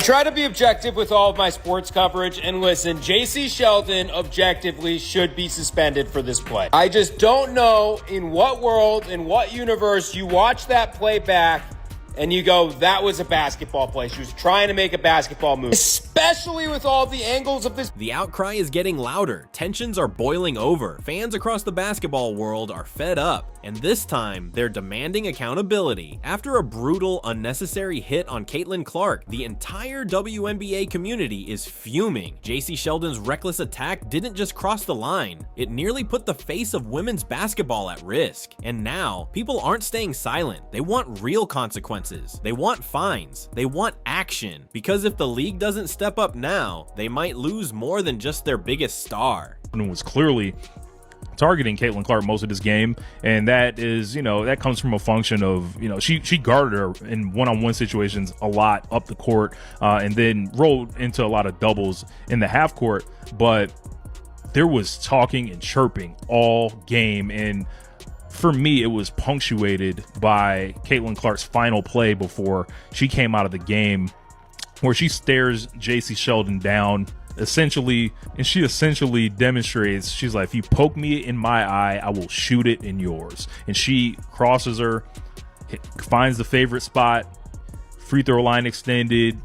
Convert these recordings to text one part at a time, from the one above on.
try to be objective with all of my sports coverage, and listen, Jacy Sheldon objectively should be suspended for this play. I just don't know in what world, in what universe you watch that play back and you go, that was a basketball play. She was trying to make a basketball move, especially with all the angles of this. The outcry is getting louder. Tensions are boiling over. Fans across the basketball world are fed up, and this time they're demanding accountability. After a brutal, unnecessary hit on Caitlin Clark, the entire WNBA community is fuming. Jacy Sheldon's reckless attack didn't just cross the line, it nearly put the face of women's basketball at risk. And now, people aren't staying silent. They want real consequences. They want fines. They want action. Because if the league doesn't step up now, they might lose more than just their biggest star. And was clearly targeting Caitlin Clark most of this game, and that is, that comes from a function of, she guarded her in one-on-one situations a lot up the court, and then rolled into a lot of doubles in the half court, but there was talking and chirping all game, and for me, it was punctuated by Caitlin Clark's final play before she came out of the game, where she stares Jacy Sheldon down, essentially demonstrates, she's like, if you poke me in my eye, I will shoot it in yours. And she crosses her, finds the favorite spot, free throw line extended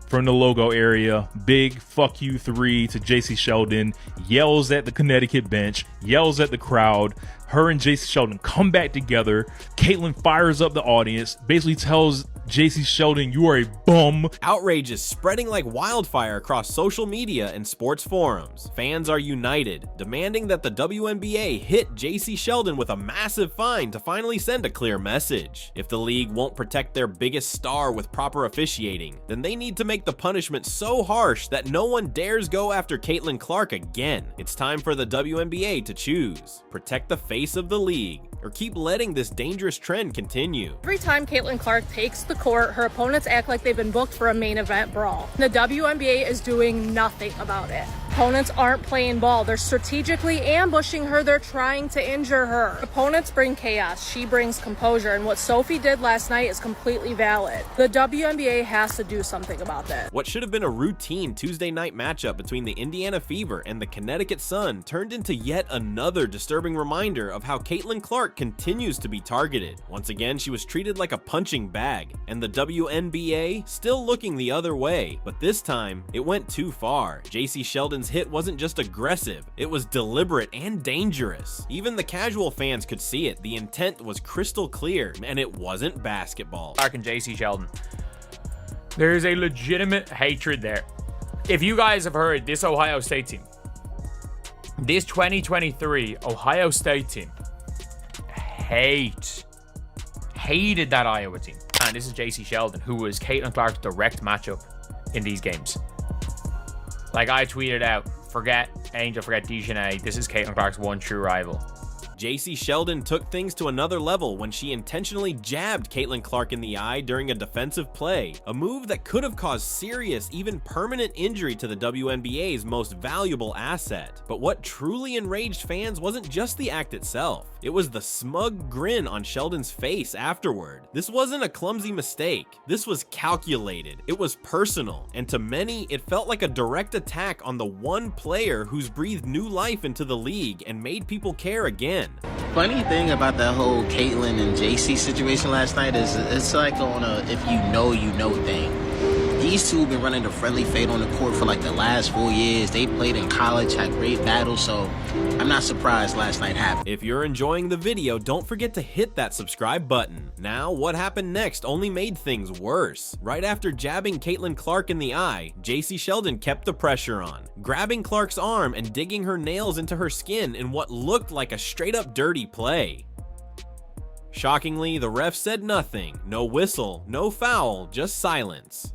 from the logo area, big fuck you 3 to Jacy Sheldon, yells at the Connecticut bench, yells at the crowd. Her and Jacy Sheldon come back together. Caitlin fires up the audience, basically tells Jacy Sheldon, you are a bum. Outrage is spreading like wildfire across social media and sports forums. Fans are united, demanding that the WNBA hit Jacy Sheldon with a massive fine to finally send a clear message. If the league won't protect their biggest star with proper officiating, then they need to make the punishment so harsh that no one dares go after Caitlin Clark again. It's time for the WNBA to choose. Protect the face of the league, or keep letting this dangerous trend continue. Every time Caitlin Clark takes the court, her opponents act like they've been booked for a main event brawl. The WNBA is doing nothing about it. Opponents aren't playing ball. They're strategically ambushing her. They're trying to injure her. Opponents bring chaos. She brings composure. And what Sophie did last night is completely valid. The WNBA has to do something about that. What should have been a routine Tuesday night matchup between the Indiana Fever and the Connecticut Sun turned into yet another disturbing reminder of how Caitlin Clark continues to be targeted. Once again, she was treated like a punching bag, and the WNBA still looking the other way. But this time, it went too far. Jacy Sheldon's hit wasn't just aggressive, it was deliberate and dangerous. Even the casual fans could see it. The intent was crystal clear, and it wasn't basketball. Clark and Jacy Sheldon. There's a legitimate hatred there. If you guys have heard, this Ohio State team, this 2023 Ohio State team, hated that Iowa team. And this is Jacy Sheldon, who was Caitlin Clark's direct matchup in these games. Like I tweeted out, forget Angel, forget Dejanay. This is Caitlin Clark's one true rival. Jacy Sheldon took things to another level when she intentionally jabbed Caitlin Clark in the eye during a defensive play, a move that could have caused serious, even permanent injury to the WNBA's most valuable asset. But what truly enraged fans wasn't just the act itself, it was the smug grin on Sheldon's face afterward. This wasn't a clumsy mistake, this was calculated, it was personal, and to many, it felt like a direct attack on the one player who's breathed new life into the league and made people care again. Funny thing about that whole Caitlin and Jacy situation last night is it's like on a if you know thing. These two have been running the friendly fade on the court for like the last 4 years. They played in college, had great battles, so I'm not surprised last night happened. If you're enjoying the video, don't forget to hit that subscribe button. Now, what happened next only made things worse. Right after jabbing Caitlin Clark in the eye, Jacy Sheldon kept the pressure on, grabbing Clark's arm and digging her nails into her skin in what looked like a straight-up dirty play. Shockingly, the ref said nothing. No whistle, no foul, just silence.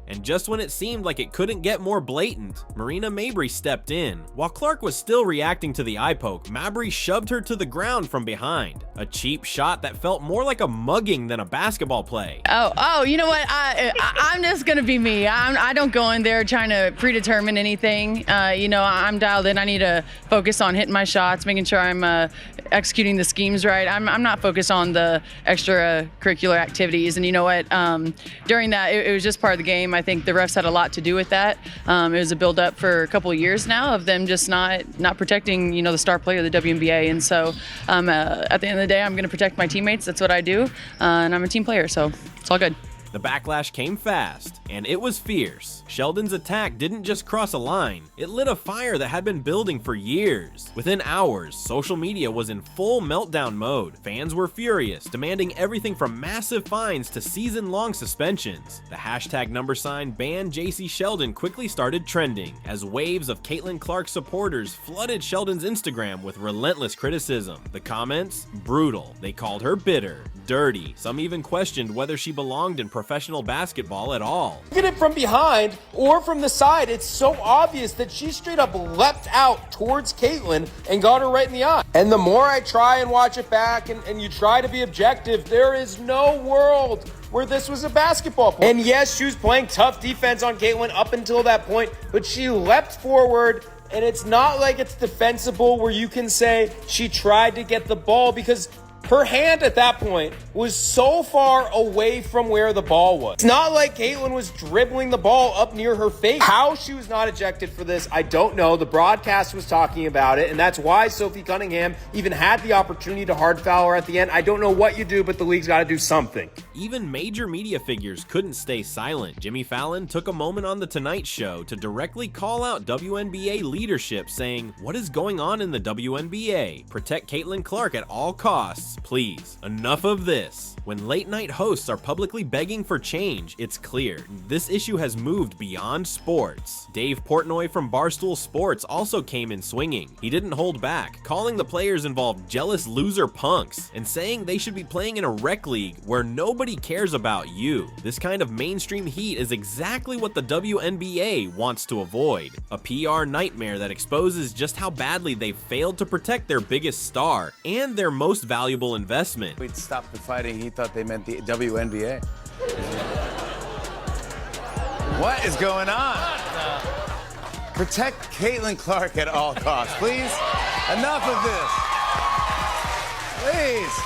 And just when it seemed like it couldn't get more blatant, Marina Mabrey stepped in. While Clark was still reacting to the eye poke, Mabrey shoved her to the ground from behind. A cheap shot that felt more like a mugging than a basketball play. Oh, you know what? I'm just gonna be me. I don't go in there trying to predetermine anything. I'm dialed in. I need to focus on hitting my shots, making sure I'm executing the schemes right. I'm not focused on the extracurricular activities. And you know what? During that, it was just part of the game. I I think the refs had a lot to do with that. It was a build-up for a couple of years now of them just not protecting, the star player of the WNBA. And so at the end of the day, I'm going to protect my teammates. That's what I do. And I'm a team player, so it's all good. The backlash came fast, and it was fierce. Sheldon's attack didn't just cross a line, it lit a fire that had been building for years. Within hours, social media was in full meltdown mode. Fans were furious, demanding everything from massive fines to season-long suspensions. The hashtag #ban Jacy Sheldon quickly started trending, as waves of Caitlin Clark supporters flooded Sheldon's Instagram with relentless criticism. The comments? Brutal. They called her bitter, dirty. Some even questioned whether she belonged in professional basketball at all. Look at it from behind or from the side. It's so obvious that she straight up leapt out towards Caitlin and got her right in the eye. And the more I try and watch it back and you try to be objective, there is no world where this was a basketball play. And yes, she was playing tough defense on Caitlin up until that point, but she leapt forward. And it's not like it's defensible where you can say she tried to get the ball, because her hand at that point was so far away from where the ball was. It's not like Caitlin was dribbling the ball up near her face. How she was not ejected for this, I don't know. The broadcast was talking about it, and that's why Sophie Cunningham even had the opportunity to hard foul her at the end. I don't know what you do, but the league's got to do something. Even major media figures couldn't stay silent. Jimmy Fallon took a moment on The Tonight Show to directly call out WNBA leadership, saying, "What is going on in the WNBA? Protect Caitlin Clark at all costs. Please, enough of this." When late-night hosts are publicly begging for change, it's clear this issue has moved beyond sports. Dave Portnoy from Barstool Sports also came in swinging. He didn't hold back, calling the players involved jealous loser punks and saying they should be playing in a rec league where nobody cares about you. This kind of mainstream heat is exactly what the WNBA wants to avoid. A PR nightmare that exposes just how badly they've failed to protect their biggest star and their most valuable investment. We'd stop the fighting. He thought they meant the WNBA. What is going on? Protect Caitlin Clark at all costs, please. Enough of this. Please.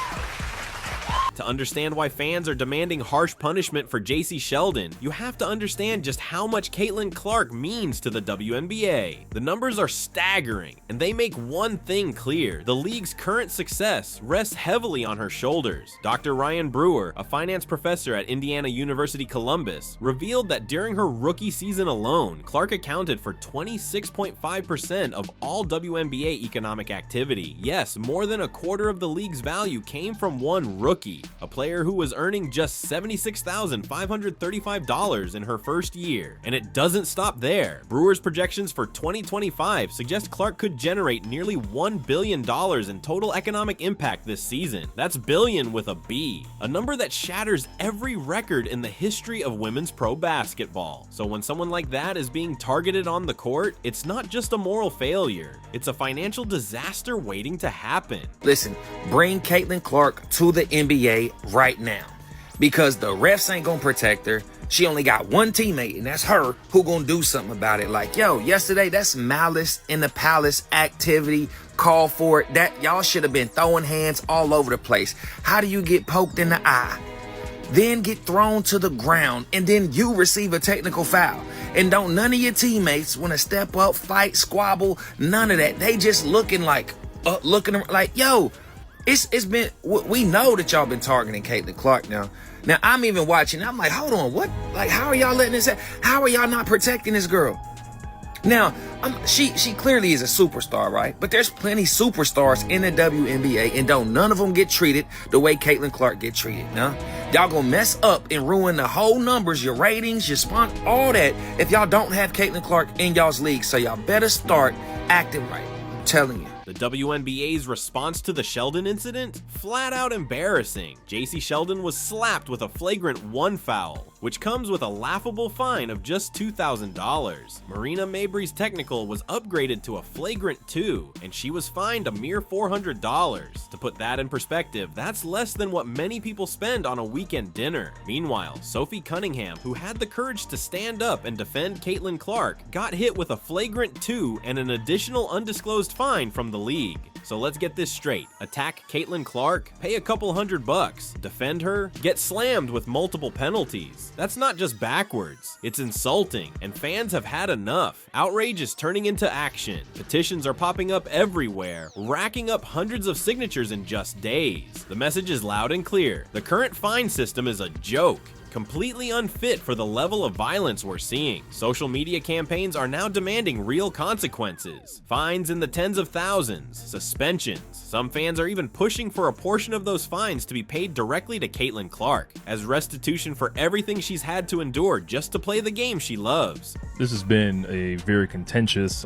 To understand why fans are demanding harsh punishment for Jacy Sheldon, you have to understand just how much Caitlin Clark means to the WNBA. The numbers are staggering, and they make one thing clear: the league's current success rests heavily on her shoulders. Dr. Ryan Brewer, a finance professor at Indiana University Columbus, revealed that during her rookie season alone, Clark accounted for 26.5% of all WNBA economic activity. Yes, more than a quarter of the league's value came from one rookie, a player who was earning just $76,535 in her first year. And it doesn't stop there. Brewer's projections for 2025 suggest Clark could generate nearly $1 billion in total economic impact this season. That's billion with a B, a number that shatters every record in the history of women's pro basketball. So when someone like that is being targeted on the court, it's not just a moral failure, it's a financial disaster waiting to happen. Listen, bring Caitlin Clark to the NBA right now, because the refs ain't gonna protect her. She only got one teammate, and that's her, who gonna do something about it. Like, yo, yesterday, that's malice in the palace activity. Call for it. That y'all should have been throwing hands all over the place. How do you get poked in the eye, then get thrown to the ground, and then you receive a technical foul? And don't none of your teammates want to step up, fight, squabble, none of that. They just looking like, yo, It's been, we know that y'all been targeting Caitlin Clark now. Now, I'm even watching, I'm like, hold on, what? Like, how are y'all letting this happen? How are y'all not protecting this girl? Now, she clearly is a superstar, right? But there's plenty superstars in the WNBA, and don't none of them get treated the way Caitlin Clark get treated. Now, y'all gonna mess up and ruin the whole numbers, your ratings, your sponsor, all that, if y'all don't have Caitlin Clark in y'all's league. So y'all better start acting right. I'm telling you. The WNBA's response to the Sheldon incident? Flat out embarrassing. Jacy Sheldon was slapped with a flagrant 1 foul, which comes with a laughable fine of just $2,000. Marina Mabry's technical was upgraded to a flagrant 2, and she was fined a mere $400. To put that in perspective, that's less than what many people spend on a weekend dinner. Meanwhile, Sophie Cunningham, who had the courage to stand up and defend Caitlin Clark, got hit with a flagrant 2 and an additional undisclosed fine from the league. So let's get this straight. Attack Caitlin Clark? Pay a couple $100. Defend her? Get slammed with multiple penalties. That's not just backwards. It's insulting, and fans have had enough. Outrage is turning into action. Petitions are popping up everywhere, racking up hundreds of signatures in just days. The message is loud and clear. The current fine system is a joke. Completely unfit for the level of violence we're seeing. Social media campaigns are now demanding real consequences. Fines in the tens of thousands, suspensions. Some fans are even pushing for a portion of those fines to be paid directly to Caitlin Clark, as restitution for everything she's had to endure just to play the game she loves. This has been a very contentious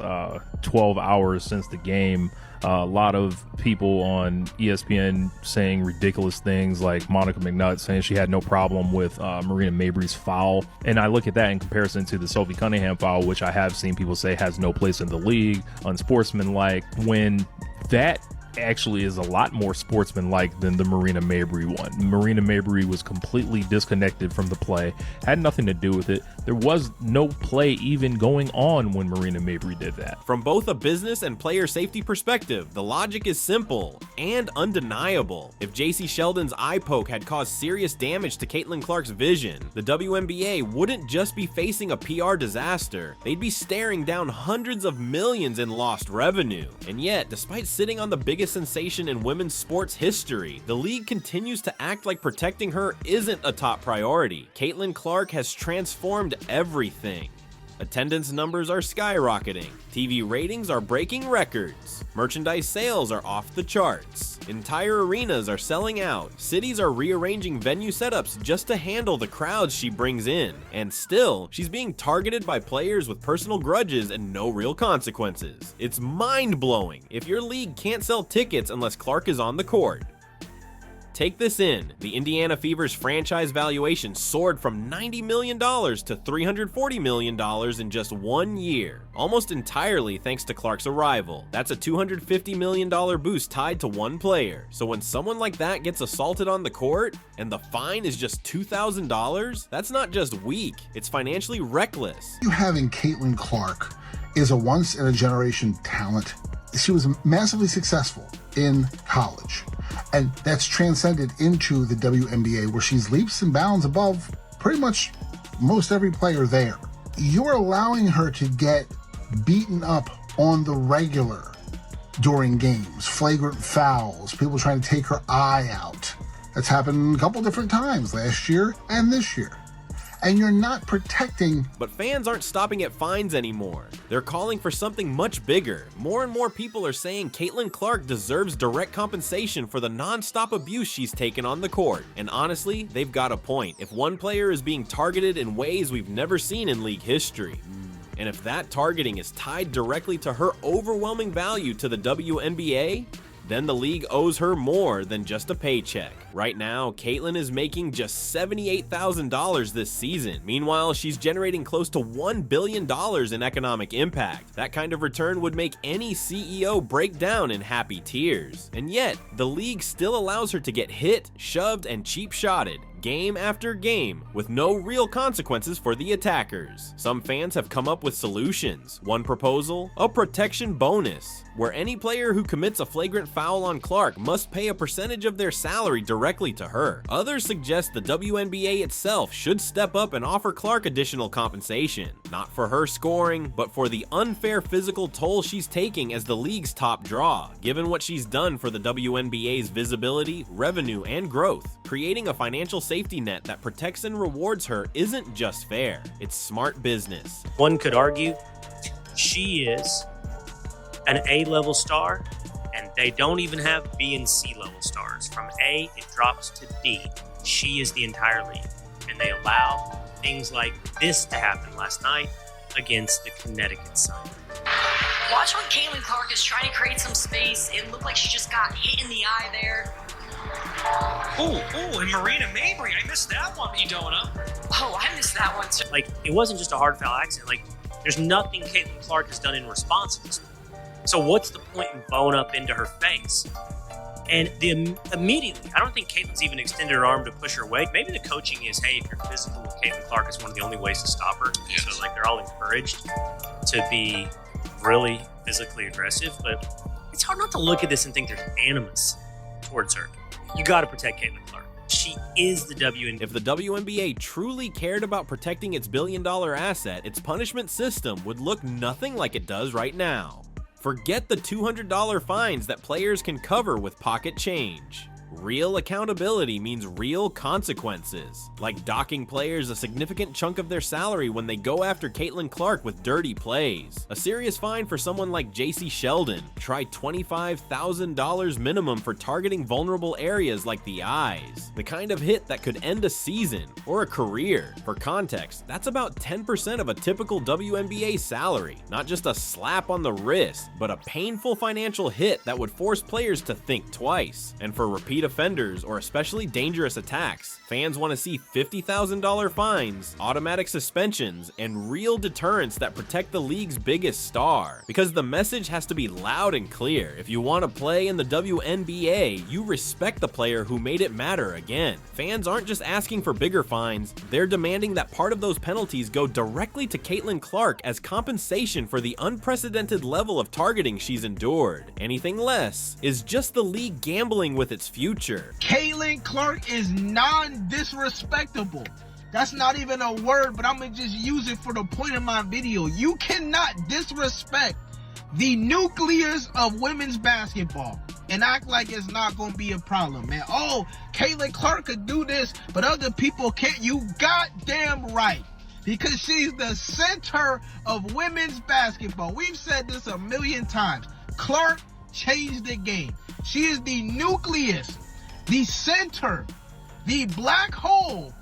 12 hours since the game. A lot of people on ESPN saying ridiculous things, like Monica McNutt saying she had no problem with Marina Mabry's foul. And I look at that in comparison to the Sophie Cunningham foul, which I have seen people say has no place in the league, unsportsmanlike, when that actually is a lot more sportsmanlike than the Marina Mabry one. Marina Mabry was completely disconnected from the play, had nothing to do with it. There was no play even going on when Marina Mabry did that. From both a business and player safety perspective, the logic is simple and undeniable. If Jacy Sheldon's eye poke had caused serious damage to Caitlin Clark's vision, the WNBA wouldn't just be facing a PR disaster, they'd be staring down hundreds of millions in lost revenue. And yet, despite sitting on the biggest sensation in women's sports history, the league continues to act like protecting her isn't a top priority. Caitlin Clark has transformed everything. Attendance numbers are skyrocketing, TV ratings are breaking records, merchandise sales are off the charts, entire arenas are selling out, cities are rearranging venue setups just to handle the crowds she brings in, and still, she's being targeted by players with personal grudges and no real consequences. It's mind-blowing if your league can't sell tickets unless Clark is on the court. Take this in. The Indiana Fever's franchise valuation soared from $90 million to $340 million in just 1 year, almost entirely thanks to Clark's arrival. That's a $250 million boost tied to one player. So when someone like that gets assaulted on the court, and the fine is just $2,000, that's not just weak, it's financially reckless. You having Caitlin Clark is a once-in-a-generation talent. She was massively successful in college, and that's transcended into the WNBA, where she's leaps and bounds above pretty much most every player there. You're allowing her to get beaten up on the regular during games, flagrant fouls, people trying to take her eye out. That's happened a couple different times last year and this year. And you're not protecting. But fans aren't stopping at fines anymore. They're calling for something much bigger. More and more people are saying Caitlin Clark deserves direct compensation for the non-stop abuse she's taken on the court. And honestly, they've got a point. If one player is being targeted in ways we've never seen in league history, and if that targeting is tied directly to her overwhelming value to the WNBA, then the league owes her more than just a paycheck. Right now, Caitlin is making just $78,000 this season. Meanwhile, she's generating close to $1 billion in economic impact. That kind of return would make any CEO break down in happy tears. And yet, the league still allows her to get hit, shoved, and cheap-shotted game after game, with no real consequences for the attackers. Some fans have come up with solutions. One proposal, a protection bonus, where any player who commits a flagrant foul on Clark must pay a percentage of their salary directly to her. Others suggest the WNBA itself should step up and offer Clark additional compensation, not for her scoring, but for the unfair physical toll she's taking as the league's top draw, given what she's done for the WNBA's visibility, revenue, and growth. Creating a financial safety net that protects and rewards her isn't just fair, it's smart business. One could argue she is an A-level star, and they don't even have B and C-level stars. From A, it drops to D. She is the entire league, and they allow things like this to happen last night against the Connecticut Sun. Watch when Caitlin Clark is trying to create some space. It looked like she just got hit in the eye there. And Marina Mabry, I missed that one, Edona. Oh, I missed that one too. Like, it wasn't just a hard foul accident. Like, there's nothing Caitlin Clark has done in response to this. So what's the point in bowing up into her face? And immediately, I don't think Caitlin's even extended her arm to push her away. Maybe the coaching is, hey, if you're physical with Caitlin Clark, it's one of the only ways to stop her. Yes. So, like, they're all encouraged to be really physically aggressive. But it's hard not to look at this and think there's animus towards her. You got to protect Caitlin Clark. She is the WNBA. If the WNBA truly cared about protecting its billion-dollar asset, its punishment system would look nothing like it does right now. Forget the $200 fines that players can cover with pocket change. Real accountability means real consequences, like docking players a significant chunk of their salary when they go after Caitlin Clark with dirty plays. A serious fine for someone like Jacy Sheldon. Try $25,000 minimum for targeting vulnerable areas like the eyes. The kind of hit that could end a season or a career. For context, that's about 10% of a typical WNBA salary. Not just a slap on the wrist, but a painful financial hit that would force players to think twice. And for repeat offenders or especially dangerous attacks, fans want to see $50,000 fines, automatic suspensions, and real deterrents that protect the league's biggest star. Because the message has to be loud and clear. If you want to play in the WNBA, you respect the player who made it matter again. Fans aren't just asking for bigger fines, they're demanding that part of those penalties go directly to Caitlin Clark as compensation for the unprecedented level of targeting she's endured. Anything less is just the league gambling with its future. Caitlin Clark is non-disrespectable. That's not even a word, but I'm gonna just use it for the point of my video. You cannot disrespect the nucleus of women's basketball and act like it's not gonna be a problem, man. Oh, Caitlin Clark could do this, but other people can't. You goddamn right. Because she's the center of women's basketball. We've said this a million times. Clark changed the game. She is the nucleus, the center, the black hole.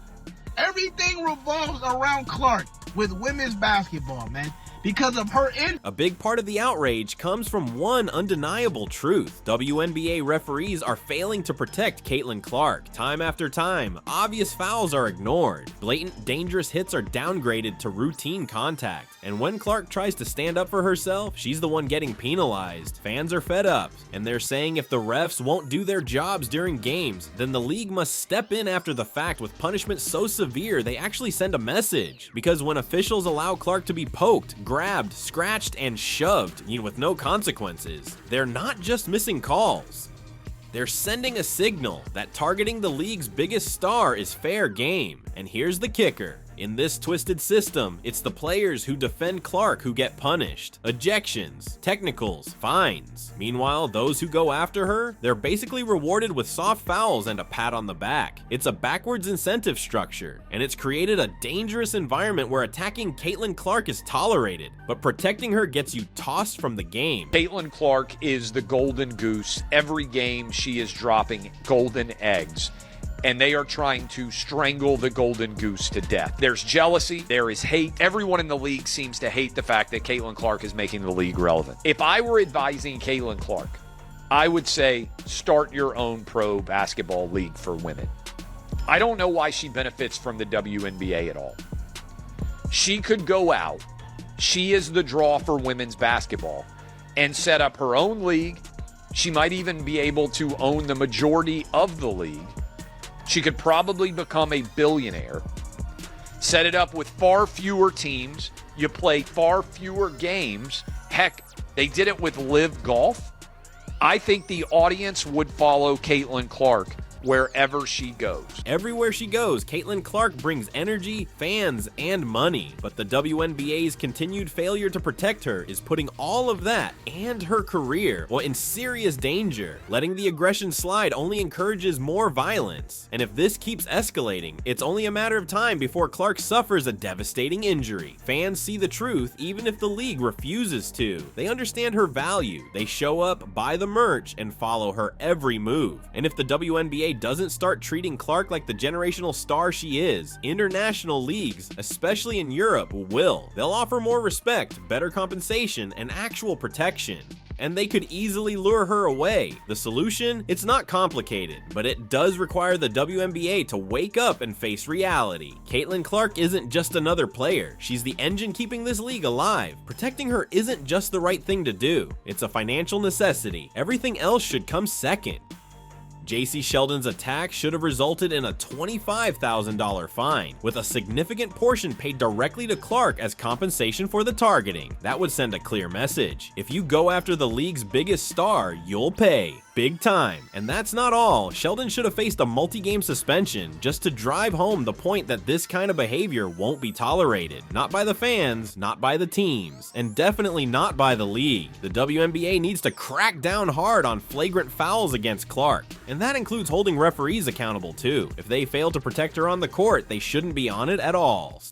Everything revolves around Clark with women's basketball, man. Because of her A big part of the outrage comes from one undeniable truth. WNBA referees are failing to protect Caitlin Clark. Time after time, obvious fouls are ignored. Blatant, dangerous hits are downgraded to routine contact. And when Clark tries to stand up for herself, she's the one getting penalized. Fans are fed up, and they're saying if the refs won't do their jobs during games, then the league must step in after the fact with punishment so severe they actually send a message. Because when officials allow Clark to be poked, grabbed, scratched, and shoved, with no consequences, they're not just missing calls. They're sending a signal that targeting the league's biggest star is fair game. And here's the kicker. In this twisted system, it's the players who defend Clark who get punished. Ejections, technicals, fines. Meanwhile, those who go after her, they're basically rewarded with soft fouls and a pat on the back. It's a backwards incentive structure, and it's created a dangerous environment where attacking Caitlin Clark is tolerated, but protecting her gets you tossed from the game. Caitlin Clark is the golden goose. Every game she is dropping golden eggs, and they are trying to strangle the golden goose to death. There's jealousy, there is hate. Everyone in the league seems to hate the fact that Caitlin Clark is making the league relevant. If I were advising Caitlin Clark, I would say start your own pro basketball league for women. I don't know why she benefits from the WNBA at all. She could go out, she is the draw for women's basketball, and set up her own league. She might even be able to own the majority of the league. She could probably become a billionaire. Set it up with far fewer teams. You play far fewer games. Heck, they did it with Live Golf. I think the audience would follow Caitlin Clark wherever she goes. Everywhere she goes, Caitlin Clark brings energy, fans, and money. But the WNBA's continued failure to protect her is putting all of that and her career, in serious danger. Letting the aggression slide only encourages more violence. And if this keeps escalating, it's only a matter of time before Clark suffers a devastating injury. Fans see the truth even if the league refuses to. They understand her value. They show up, buy the merch, and follow her every move. And if the WNBA doesn't start treating Clark like the generational star she is, international leagues, especially in Europe, will. They'll offer more respect, better compensation, and actual protection. And they could easily lure her away. The solution? It's not complicated, but it does require the WNBA to wake up and face reality. Caitlin Clark isn't just another player. She's the engine keeping this league alive. Protecting her isn't just the right thing to do. It's a financial necessity. Everything else should come second. Jacy Sheldon's attack should have resulted in a $25,000 fine, with a significant portion paid directly to Clark as compensation for the targeting. That would send a clear message. If you go after the league's biggest star, you'll pay. Big time. And that's not all. Sheldon should have faced a multi-game suspension just to drive home the point that this kind of behavior won't be tolerated. Not by the fans, not by the teams, and definitely not by the league. The WNBA needs to crack down hard on flagrant fouls against Clark. And that includes holding referees accountable too. If they fail to protect her on the court, they shouldn't be on it at all.